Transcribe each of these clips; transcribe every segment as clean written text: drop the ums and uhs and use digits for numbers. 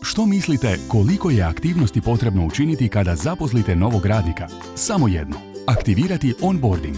Što mislite koliko je aktivnosti potrebno učiniti kada zaposlite novog radnika? Samo jedno. Aktivirati onboarding.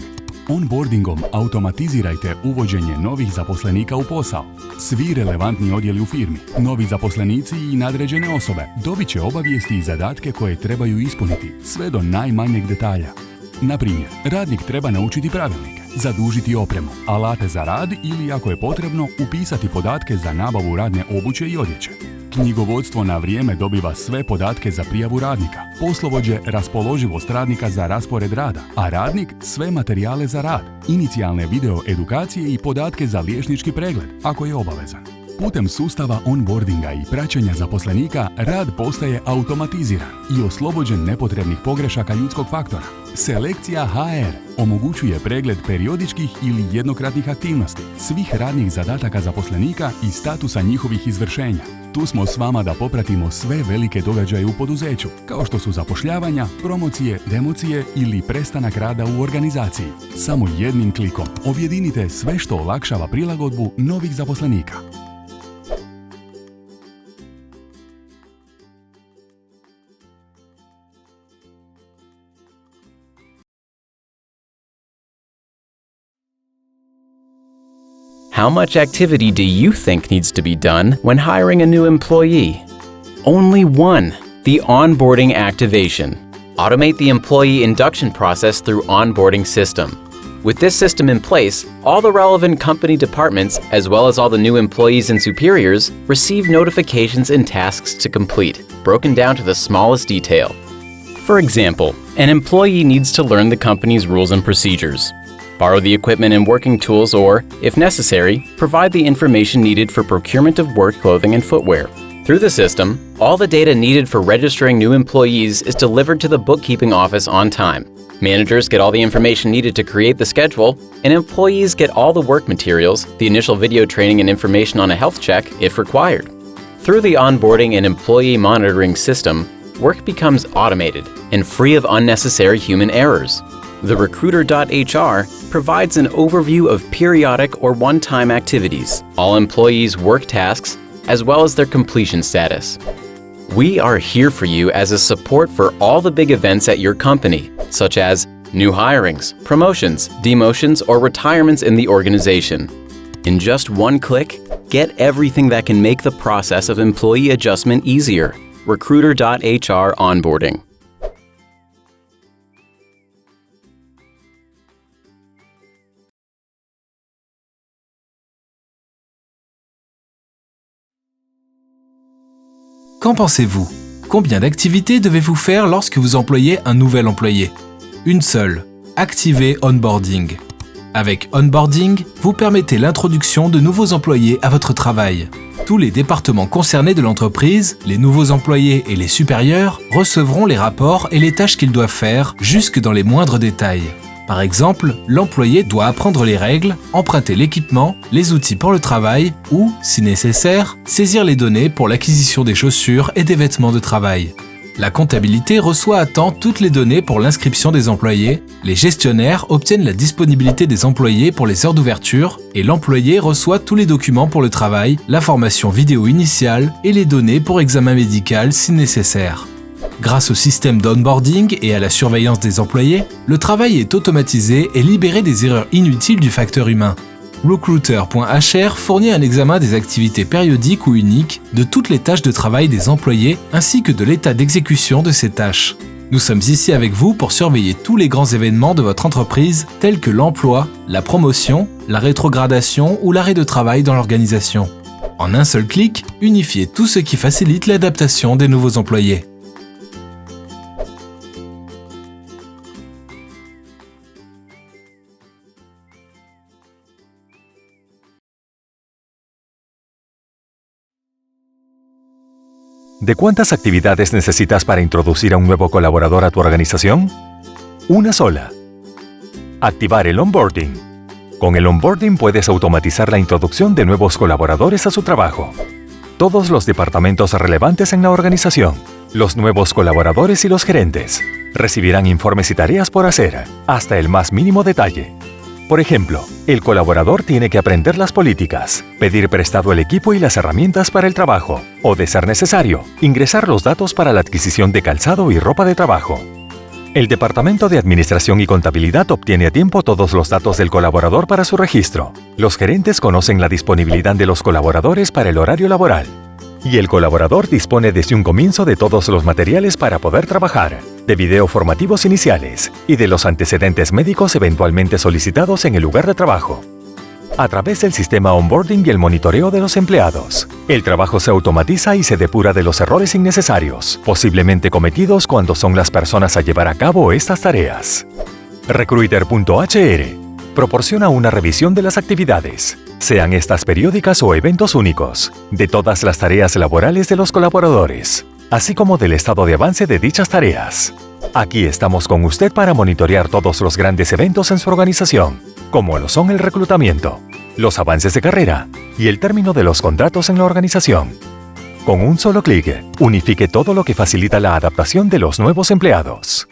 Onboardingom automatizirajte uvođenje novih zaposlenika u posao. Svi relevantni odjeli u firmi, novi zaposlenici i nadređene osobe dobit će obavijesti i zadatke koje trebaju ispuniti, sve do najmanjeg detalja. Na primjer, radnik treba naučiti pravilnike, zadužiti opremu, alate za rad ili, ako je potrebno, upisati podatke za nabavu radne obuće i odjeće. Knjigovodstvo na vrijeme dobiva sve podatke za prijavu radnika, poslovođe raspoloživost radnika za raspored rada, a radnik sve materijale za rad, inicijalne video edukacije i podatke za liječnički pregled, ako je obavezan. Putem sustava onboardinga i praćenja zaposlenika, rad postaje automatiziran i oslobođen nepotrebnih pogrešaka ljudskog faktora. Selekcija.hr omogućuje pregled periodičkih ili jednokratnih aktivnosti, svih radnih zadataka zaposlenika i statusa njihovih izvršenja. Tu smo s vama da popratimo sve velike događaje u poduzeću, kao što su zapošljavanja, promocije, democije ili prestanak rada u organizaciji. Samo jednim klikom objedinite sve što olakšava prilagodbu novih zaposlenika. How much activity do you think needs to be done when hiring a new employee? Only one, the onboarding activation. Automate the employee induction process through onboarding system. With this system in place, all the relevant company departments, as well as all the new employees and superiors, receive notifications and tasks to complete, broken down to the smallest detail. For example, an employee needs to learn the company's rules and procedures, borrow the equipment and working tools, or, if necessary, provide the information needed for procurement of work clothing and footwear. Through the system, all the data needed for registering new employees is delivered to the bookkeeping office on time. Managers get all the information needed to create the schedule, and employees get all the work materials, the initial video training and information on a health check if required. Through the onboarding and employee monitoring system, work becomes automated and free of unnecessary human errors. The recruiter.hr provides an overview of periodic or one-time activities, all employees' work tasks, as well as their completion status. We are here for you as a support for all the big events at your company, such as new hirings, promotions, demotions, or retirements in the organization. In just one click, get everything that can make the process of employee adjustment easier. Recruiter.hr onboarding. Qu'en pensez-vous? Combien d'activités devez-vous faire lorsque vous employez un nouvel employé? Une seule. Activez Onboarding. Avec Onboarding, vous permettez l'introduction de nouveaux employés à votre travail. Tous les départements concernés de l'entreprise, les nouveaux employés et les supérieurs recevront les rapports et les tâches qu'ils doivent faire jusque dans les moindres détails. Par exemple, l'employé doit apprendre les règles, emprunter l'équipement, les outils pour le travail ou, si nécessaire, saisir les données pour l'acquisition des chaussures et des vêtements de travail. La comptabilité reçoit à temps toutes les données pour l'inscription des employés, les gestionnaires obtiennent la disponibilité des employés pour les heures d'ouverture et l'employé reçoit tous les documents pour le travail, la formation vidéo initiale et les données pour examen médical si nécessaire. Grâce au système d'onboarding et à la surveillance des employés, le travail est automatisé et libéré des erreurs inutiles du facteur humain. Recruiter.hr fournit un examen des activités périodiques ou uniques de toutes les tâches de travail des employés ainsi que de l'état d'exécution de ces tâches. Nous sommes ici avec vous pour surveiller tous les grands événements de votre entreprise tels que l'emploi, la promotion, la rétrogradation ou l'arrêt de travail dans l'organisation. En un seul clic, unifiez tout ce qui facilite l'adaptation des nouveaux employés. ¿De cuántas actividades necesitas para introducir a un nuevo colaborador a tu organización? Una sola. Activar el onboarding. Con el onboarding puedes automatizar la introducción de nuevos colaboradores a su trabajo. Todos los departamentos relevantes en la organización, los nuevos colaboradores y los gerentes, recibirán informes y tareas por hacer, hasta el más mínimo detalle. Por ejemplo, el colaborador tiene que aprender las políticas, pedir prestado el equipo y las herramientas para el trabajo, o de ser necesario, ingresar los datos para la adquisición de calzado y ropa de trabajo. El Departamento de Administración y Contabilidad obtiene a tiempo todos los datos del colaborador para su registro. Los gerentes conocen la disponibilidad de los colaboradores para el horario laboral. Y el colaborador dispone desde un comienzo de todos los materiales para poder trabajar, de video formativos iniciales y de los antecedentes médicos eventualmente solicitados en el lugar de trabajo. A través del sistema Onboarding y el monitoreo de los empleados, el trabajo se automatiza y se depura de los errores innecesarios, posiblemente cometidos cuando son las personas a llevar a cabo estas tareas. Recruiter.hr proporciona una revisión de las actividades, sean estas periódicas o eventos únicos, de todas las tareas laborales de los colaboradores, así como del estado de avance de dichas tareas. Aquí estamos con usted para monitorear todos los grandes eventos en su organización, como lo son el reclutamiento, los avances de carrera y el término de los contratos en la organización. Con un solo clic, unifique todo lo que facilita la adaptación de los nuevos empleados.